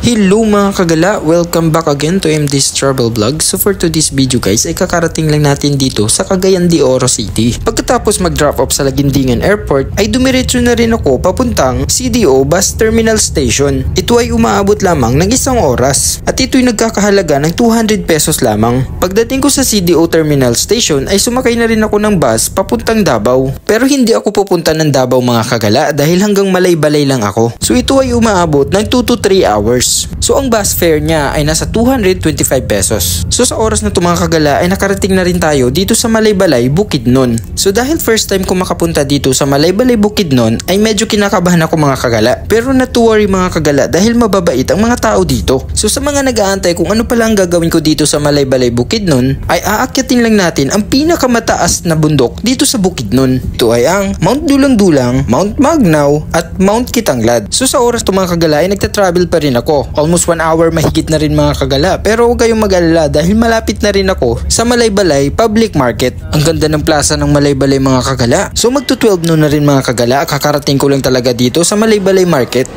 Hello mga kagala! Welcome back again to MD's Travel Vlog. So for today's video guys ay kakarating lang natin dito sa Cagayan de Oro City. Pagkatapos mag-drop off sa Laguindingan Airport ay dumiretso na rin ako papuntang CDO Bus Terminal Station. Ito ay umaabot lamang ng 1 oras at ito'y nagkakahalaga ng 200 pesos lamang. Pagdating ko sa CDO Terminal Station ay sumakay na rin ako ng bus papuntang Davao. Pero hindi ako pupunta ng Davao mga kagala dahil hanggang Malaybalay lang ako. So ito ay umaabot ng 2 to 3 hours. So ang bus fare niya ay nasa 225 pesos. So sa oras na ito mga kagala ay nakarating na rin tayo dito sa Malaybalay, Bukidnon. So dahil first time ko makapunta dito sa Malaybalay, Bukidnon ay medyo kinakabahan ako mga kagala. Pero not to worry mga kagala dahil mababait ang mga tao dito. So sa mga nag-aantay kung ano pala ang gagawin ko dito sa Malaybalay, Bukidnon ay aakyatin lang natin ang pinakamataas na bundok dito sa Bukidnon. Ito ay ang Mount Dulang-Dulang, Mount Magnaw at Mount Kitanglad. So sa oras ito mga kagala ay nagta-travel pa rin ako. Almost 1 hour mahigit na rin mga kagala. Pero huwag kayong mag-alala dahil malapit na rin ako sa Malaybalay Public Market. Ang ganda ng plaza ng Malaybalay mga kagala. So magto 12 noon na rin mga kagala. Kakarating ko lang talaga dito sa Malaybalay Market.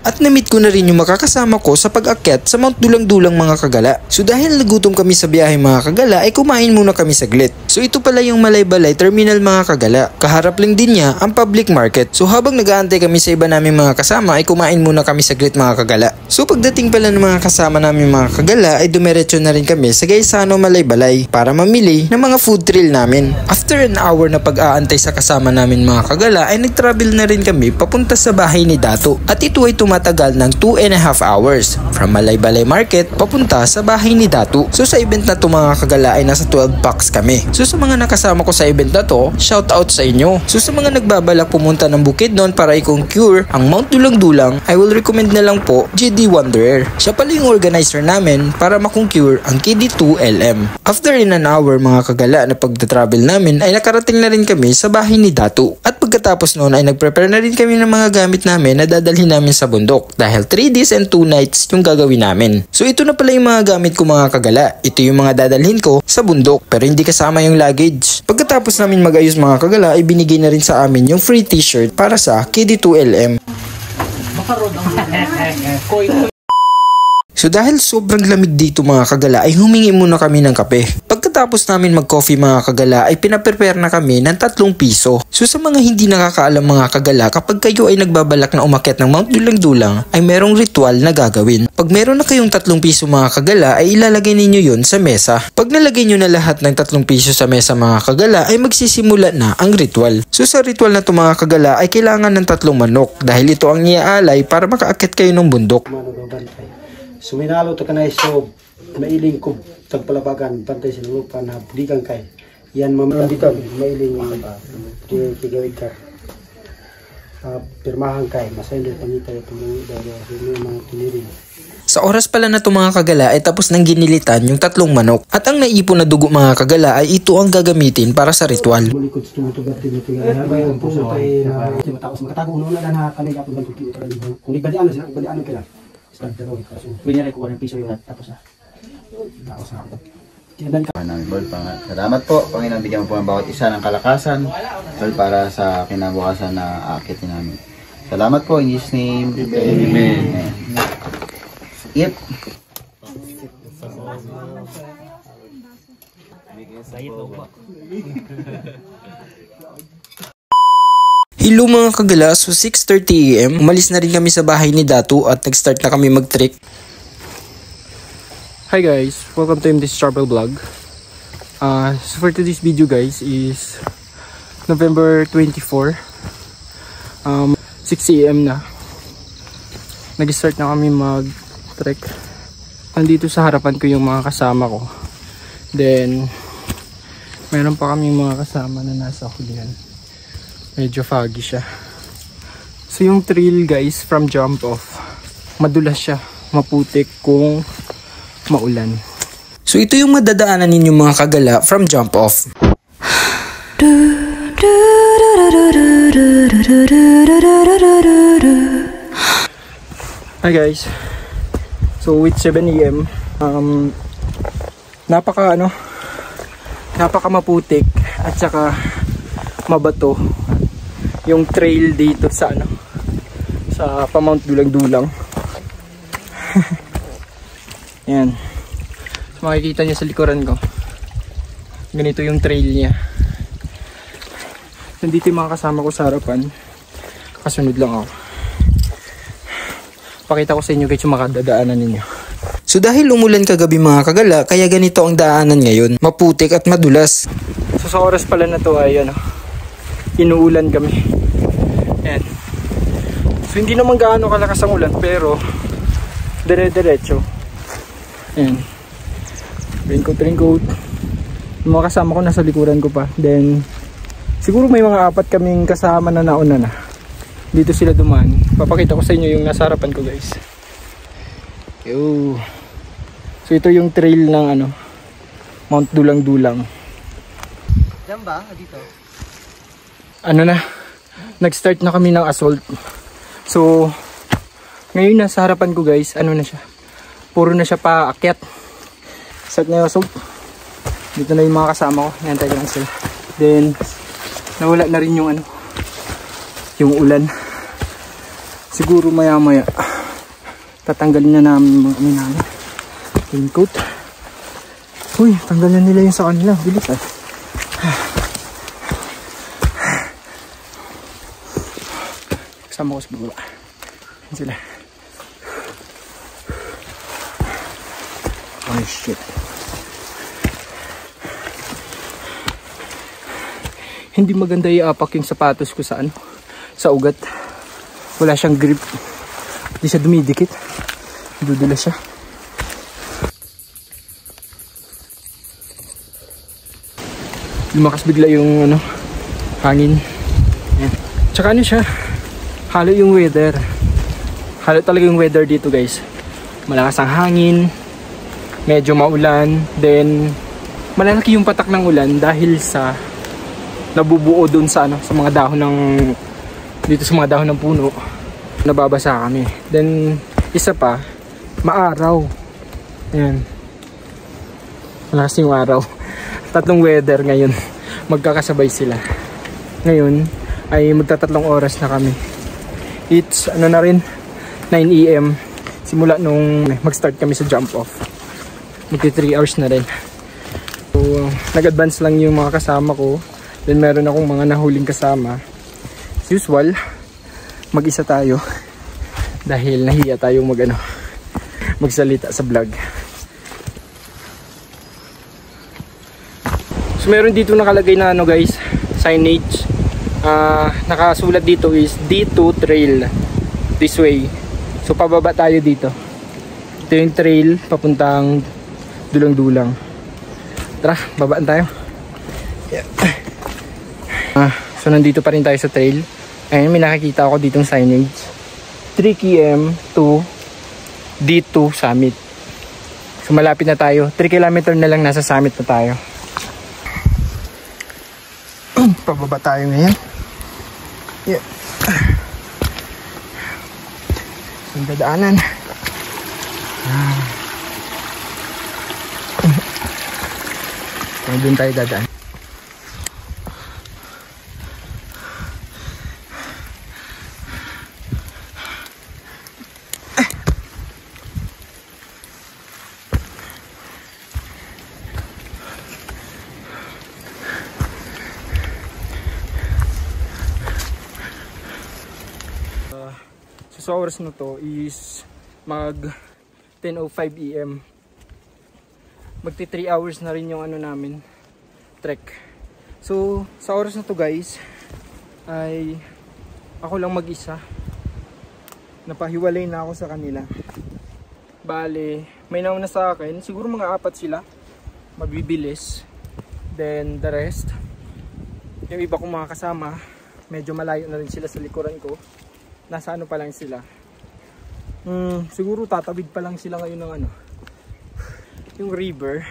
At na-meet ko na rin yung makakasama ko sa pag-akyat sa Mount Dulang-Dulang mga kagala. So dahil nagutom kami sa biyahe mga kagala ay kumain muna kami saglit. So ito pala yung Malaybalay Terminal mga kagala. Kaharap lang din niya ang public market. So habang nag-aantay kami sa iba namin mga kasama ay kumain muna kami saglit mga kagala. So pagdating pala ng mga kasama namin mga kagala ay dumiretso na rin kami sa Gaisano Malaybalay para mamili ng mga food trail namin. After an hour na pag-aantay sa kasama namin mga kagala ay nag-travel na rin kami papunta sa bahay ni Dato. At ito ay matagal ng 2.5 hours from Malaybalay Market papunta sa bahay ni Datu. So sa event na to mga kagala ay nasa 12 packs kami. So sa mga nakasama ko sa event na to, shout out sa inyo. So sa mga nagbabalak pumunta ng Bukidnon para i-concure ang Mount Dulang-Dulang, I will recommend na lang po JD Wanderer. Siya pala yung organizer namin para makoncure ang KD2LM. After in an hour mga kagala na pagta-travel namin ay nakarating na rin kami sa bahay ni Datu. At pagkatapos noon ay nag-prepare na rin kami ng mga gamit namin na dadalhin namin sa bundok dahil 3 days and 2 nights yung gagawin namin. So ito na pala yung mga gamit ko mga kagala. Ito yung mga dadalhin ko sa bundok pero hindi kasama yung luggage. Pagkatapos namin mag-ayos mga kagala ay binigay na rin sa amin yung free t-shirt para sa KD2LM. So dahil sobrang lamig dito mga kagala ay humingi muna kami ng kape. Pagkatapos namin mag-coffee mga kagala ay pinaprepare na kami ng 3 piso. So sa mga hindi nakakaalam mga kagala, kapag kayo ay nagbabalak na umakyat ng Mount Dulang-Dulang ay merong ritual na gagawin. Pag meron na kayong 3 piso mga kagala ay ilalagay ninyo yun sa mesa. Pag nalagay nyo na lahat ng 3 piso sa mesa mga kagala ay magsisimula na ang ritual. So sa ritual na to mga kagala ay kailangan ng 3 manok dahil ito ang iaalay para makaakyat kayo ng bundok. Suminalo to kanay so mailing ko tagpalabagan bantay sa lupa na buligan kay yan mamaya dito mailing tigawid ka pirmahan kay masaylo panita itong mga tinirin. Sa oras pala na ito mga kagala ay tapos nang ginilitan yung 3 manok at ang naipon na dugo mga kagala ay ito ang gagamitin para sa ritual. Salamat po, Panginoon, bigyan mo po ang bawat isa ng kalakasan para sa kinabukasan na aakitin namin. Salamat po, in Jesus' name. Amen. Yep. Hello mga kagala, so 6:30 AM, umalis na rin kami sa bahay ni Datu at nag-start na kami mag-trek. Hi guys, welcome to MD's Travel Vlog. So for today's video guys is November 24, 6 AM na. Nag-start na kami mag-trek. Nandito sa harapan ko yung mga kasama ko. Then, meron pa kami mga kasama na nasa hulihan. Medyo foggy siya. So yung trail guys from jump off, madulas siya, maputik kung maulan. So ito yung madadaanan ninyong mga kagala from jump off. Hi guys. So with 7 AM, napaka maputik at saka mabato yung trail dito sa sa pa-Mount Dulang-Dulang. Yan. So, makikita nyo sa likuran ko. Ganito yung trail niya. Nandito yung mga kasama ko sa harapan. Kasunod lang ako. Pakita ko sa inyo guys yung makadadaanan ninyo. So dahil umulan kagabi mga kagala, kaya ganito ang daanan ngayon. Maputik at madulas. So sa oras pala na to ay inuulan kami. Ayan. So hindi naman gaano kalakas ang ulan pero dire-diretso. Ayan. Raincoat. Yung mga kasama ko nasa likuran ko pa. Then siguro may mga 4 kaming kasama na nauna na. Dito sila dumaan. Papakita ko sa inyo yung nasa harapan ko guys. Yo. So ito yung trail ng Mount Dulang-Dulang. Diyan ba? Dito? Nag-start na kami ng assault. So ngayon nasa harapan ko guys, na siya. Puro na siya paakyat. Start na yung assault. Dito na yung mga kasama ko. Nantay ko lang sila. Then nawala na rin yung yung ulan. Siguro maya tatanggalin na namin mga raincoat. Uy, tanggalin nila yung sa kanila. Bilis Kasama ko sa baba. Yan sila. Oh shit. Hindi maganda iapak yung sapatos ko sa sa ugat. Wala siyang grip. Hindi siya dumidikit. Dudula siya. Lumakas bigla yung hangin. Ayan. Tsaka siya, halo yung weather. Halo talaga yung weather dito guys. Malakas ang hangin, medyo maulan, then malalaki yung patak ng ulan dahil sa nabubuo dun sa sa mga dahon ng dito sa mga dahon ng puno. Nababasa kami. Then isa pa, maaraw. Ayan. Malakas yung araw. Tatlong weather ngayon. Magkakasabay sila. Ngayon ay magtatatlong oras na kami. It's na rin 9 AM simula nung mag-start kami sa jump off. Magti 3 hours na rin. So nag-advance lang yung mga kasama ko. Then meron akong mga nahuling kasama. As usual, mag-isa tayo dahil nahiya tayong magsalita sa vlog. So meron dito nakalagay na guys, signage. Nakasulat dito is D2 trail this way. So pababa tayo dito. Ito yung trail papuntang Dulang-Dulang. Tara, babaan tayo. Yeah. So nandito pa rin tayo sa trail. Ayun, may nakikita ako ditong signage. 3 km to D2 summit. So malapit na tayo. 3 km na lang, nasa summit na tayo. Pababa tayo ngayon. Yeah. Ang dadaanan. Doon tayo dadaan. Sa oras na to is mag 10:05 AM. Magti 3 hours na rin yung namin trek. So sa oras na to guys ay ako lang mag-isa. Napahiwalay na ako sa kanila. Bale, may nauna sa akin, siguro mga 4 sila. Mabibilis. Then the rest, yung iba kong mga kasama, medyo malayo na rin sila sa likuran ko. nasa ano pa lang sila. Siguro tatawid pa lang sila ngayon ng ano, yung river.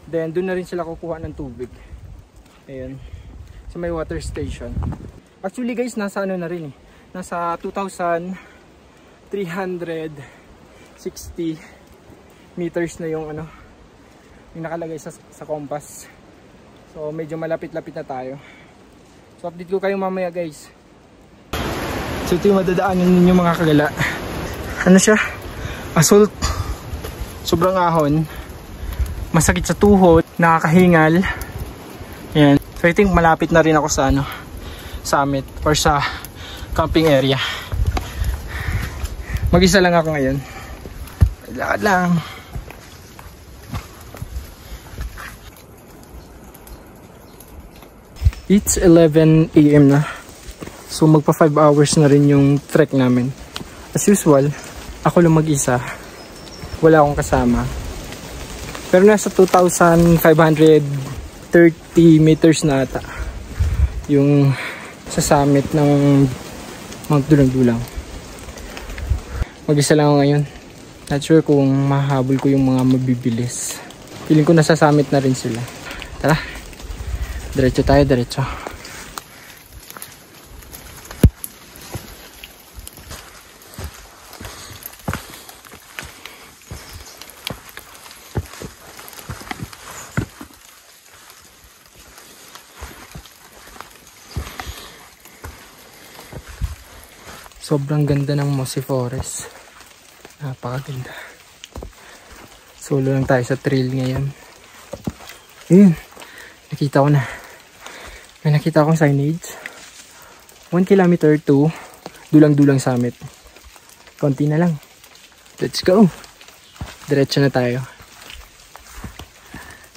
Then doon na rin sila kukuha ng tubig. Ayun. Sa may water station. Actually guys, nasa ano na rin eh. Nasa 2,360 meters na yung ano, yung nakalagay sa compass. So medyo malapit-lapit na tayo. So update ko kayo mamaya guys. So ito yung madadaanan ninyo mga kagala. Ano siya? Assault. Sobrang ahon. Masakit sa tuhod. Nakakahingal. Yan. So I think malapit na rin ako sa ano, summit or sa camping area. Mag-isa lang ako ngayon. Lakad lang. It's 11 AM na. So magpa 5 hours na rin yung trek namin. As usual, ako lang mag-isa. Wala akong kasama. Pero nasa 2,530 meters na ata yung sa summit ng Mount Dulang-Dulang. Mag-isa lang ako ngayon. Not sure kung mahabol ko yung mga mabibilis. Feeling ko nasa summit na rin sila. Tara, diretso tayo, diretso. Sobrang ganda ng Mossy Forest. Napakaganda. Solo lang tayo sa trail ngayon. Yun. Nakita ko na. May nakita akong signage. 1 kilometer to Dulang-Dulang Summit. Konti na lang. Let's go. Diretso na tayo.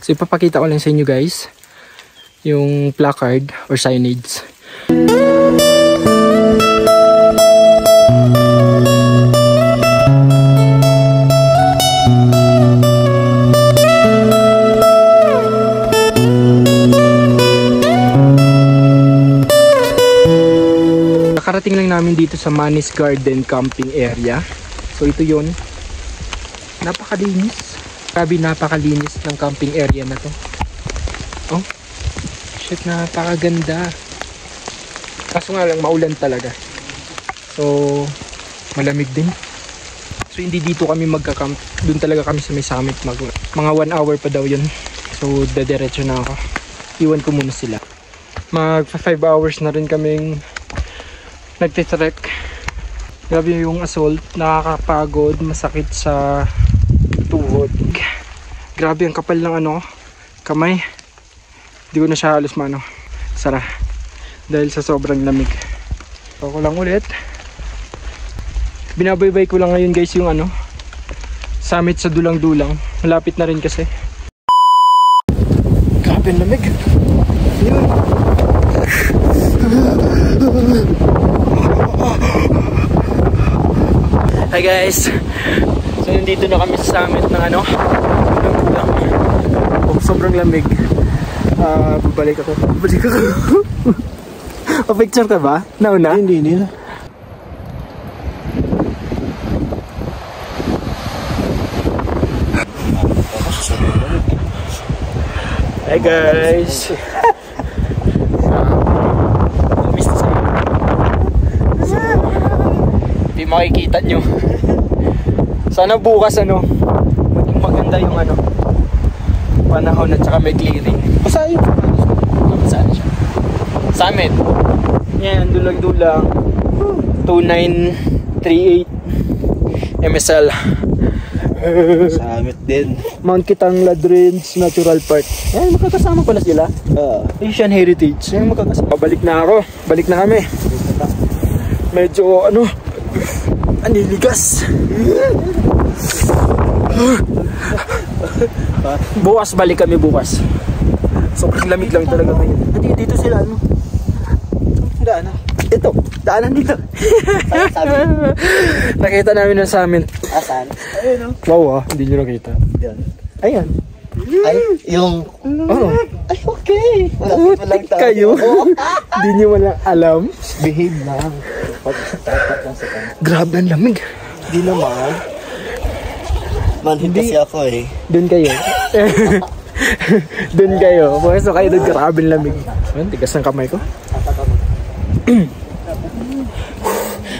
So ipapakita ko lang sa inyo guys yung placard or signage. Nakarating lang namin dito sa Manis Garden Camping Area. So ito yun. Napakalinis. Grabe, napakalinis ng camping area na to. Oh, shit, napakaganda. Kaso nga lang, maulan talaga. So, malamig din. So hindi dito kami magka-camp. Doon talaga kami sa may summit. Mga 1 hour pa daw yun. So dediretso na ako. Iwan ko muna sila. Mag 5 hours na rin kaming nagtitrek. Grabe yung assault. Nakakapagod. Masakit sa tuhod. Grabe ang kapal ng ano, kamay. Hindi ko na siya halos sara. Dahil sa sobrang lamig. Ako lang ulit. Binabaybay ko lang ngayon guys yung ano, summit sa Dulang-Dulang. Malapit na rin kasi. Grabe ang lamig. Yun. Hi guys. So nandito na kami sa summit ng ano, Dulang-Dulang. Sobrang lamig. Babalik ako. Pa-picture ka ba? Nauna? Hindi na. Hi guys. Hindi makikita nyo. Sana bukas ano, maging maganda yung ano, panahon at saka may clearing. Saan? Saan siya? Summit. Yan, Dulang-Dulang. 2938 MSL. Summit din. Mount Kitanglad Range Natural Park. Yan, makakasama pala sila. Asian Heritage. Yan, makakasama. Balik na ako. Balik na kami. Medyo ano, aniligas. Bukas balik kami bukas. Sobrang lamig lang talaga ngayon. Dito sila ano? Daanan. Ito, daanan dito. Nakita namin ng summit. Asan? Ayun o. Wow hindi nyo nakita. Yan. Ayan. Ay, yung... Oh. Ay, okay. Putik kayo. Hindi nyo walang alam. Behave lang. Grabe ang lamig. Hindi naman. Manhid kasi ako eh. Doon kayo. Doon kayo. Pwesto kayo doon. Grabe ang lamig. Ayun, tigas ng kamay ko.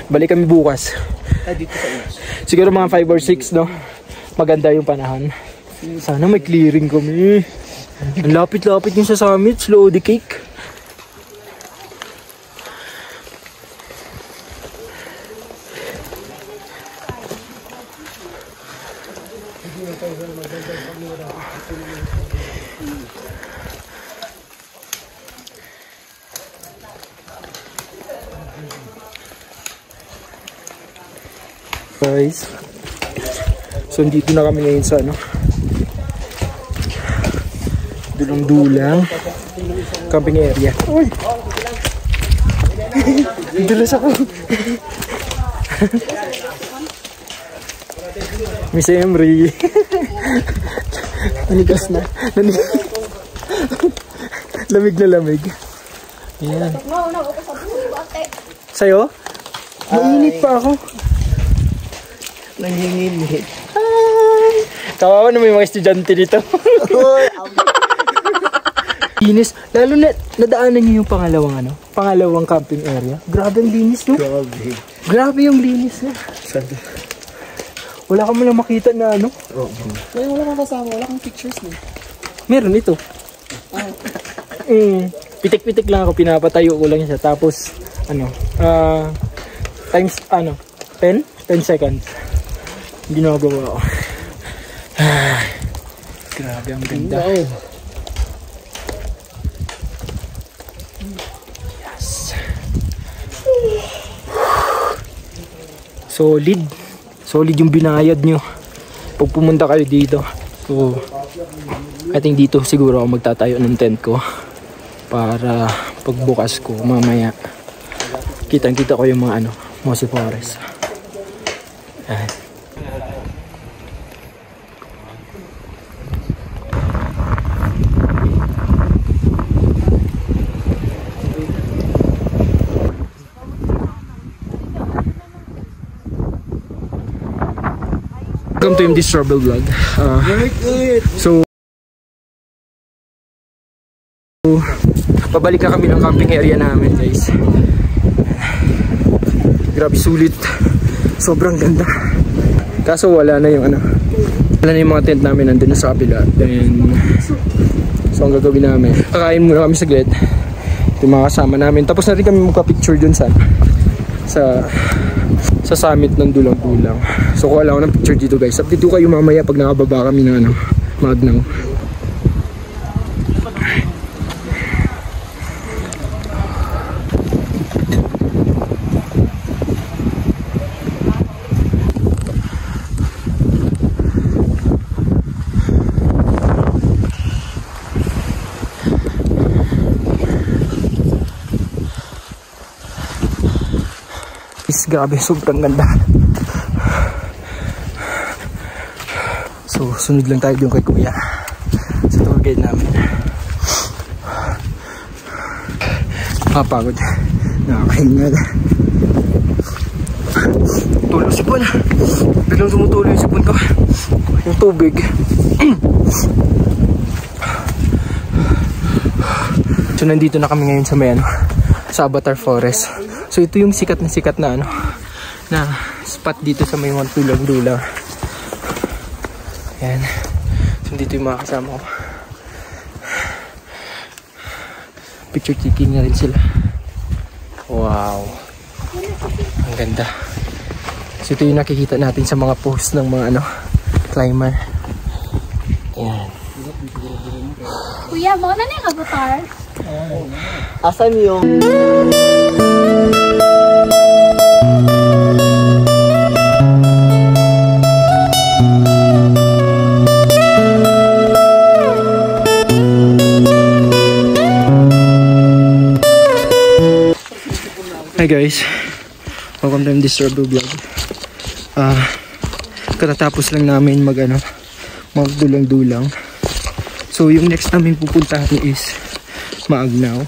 Balik kami bukas. Siguro mga 5 or 6, no? Maganda yung panahon. Sana may clearing kami. Ang lapit-lapit yung sa summit. Slow the cake. Guys, so dito na kami ngayon sa ano, dulang-dulang camping area. Uy! Dulas ako. Miss Emery. Nanigas na. Lamig na lamig. Ayan. Sa'yo? Mainit pa ako. Nanginginig. Hi! Kawawa na may mga estudyante dito. Linis. Lalo na nadaanan niyo yung pangalawang camping area. Grabe ang linis, no? Grabe. Grabe yung linis niya. Wala ka mo lang makita na ano. Wala kang kasama, wala kang pictures mo. Meron ito. Pitik-pitik lang ako, pinapatayo ko lang siya. Tapos, times, 10 seconds. Ginagawa ko. Grabe, ang ganda. Yes. Solid yung binayad nyo pag pumunta kayo dito. So, I think dito siguro ako magtatayo ng tent ko para pagbukas ko mamaya kitang-kita ko yung mga Mossy Forest. Ayan. Welcome to MD's Travel Vlog. So, pabalik na kami ng camping area namin, guys. Grabe, sulit. Sobrang ganda. Kaso wala na yung wala na yung mga tent namin nandun na sa kapila. Then, so ang gagawin namin, kakain muna kami saglit. Ito yung mga kasama namin. Tapos na rin kami magpa-picture dun sa summit ng dulang-dulang. So kuha lang ako ng picture dito, guys. Update ko kayo mamaya pag nakababa kami ng Magnaw. Grabe, sobrang ganda. So, sunod lang tayo doon kay Kuya sa tour guide namin. Nakapagod. Nakakahinga. Tulo sipon. Biglang tumutulo yung sipon ko. Yung tubig. So, nandito na kami ngayon sa may sa Avatar Forest. So ito yung sikat na na spot dito sa may dulang-dulang. Ayan. So dito yung mga kasama ko. Picture taking na rin sila. Wow. Ang ganda. So ito yung nakikita natin sa mga posts ng mga climber. Ayan. Kuya, mo na yung Avatar? Asan yung... Hi guys, welcome to MD's Travel Vlog. Katatapos lang namin magdulang-dulang. So yung next namin pupuntahan is Magnaw.